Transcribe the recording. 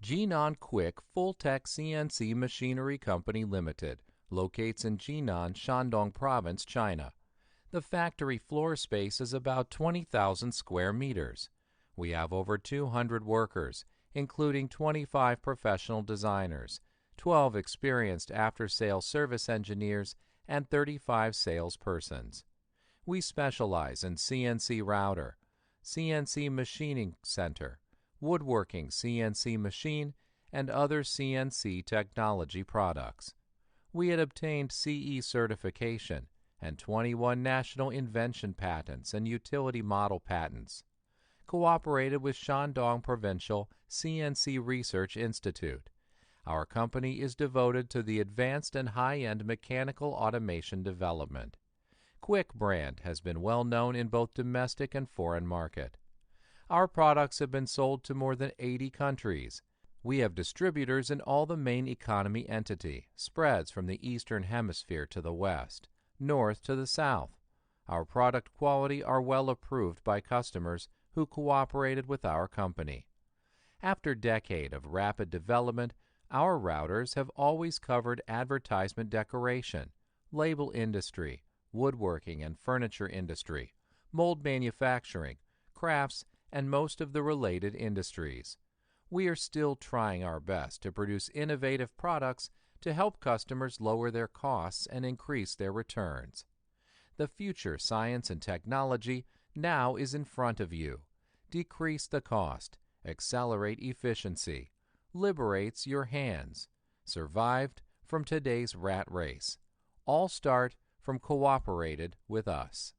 Jinan QUICK CNC Machinery Company Limited locates in Jinan, Shandong Province, China. The factory floor space is about 20,000 square meters. We have over 200 workers, including 25 professional designers, 12 experienced after-sales service engineers, and 35 salespersons. We specialize in CNC router, CNC machining center, woodworking CNC machine, and other CNC technology products. We had obtained CE certification and 21 national invention patents and utility model patents. Cooperated with Shandong Provincial CNC Research Institute. Our company is devoted to the advanced and high-end mechanical automation development. Quick brand has been well known in both domestic and foreign market. Our products have been sold to more than 80 countries. We have distributors in all the main economy entity, spreads from the Eastern Hemisphere to the West, North to the South. Our product quality are well approved by customers who cooperated with our company. After a decade of rapid development, our routers have always covered advertisement decoration, label industry, woodworking and furniture industry, mold manufacturing, crafts, and most of the related industries. We are still trying our best to produce innovative products to help customers lower their costs and increase their returns. The future science and technology now is in front of you. Decrease the cost, accelerate efficiency, liberates your hands. Survived from today's rat race. All start from cooperated with us.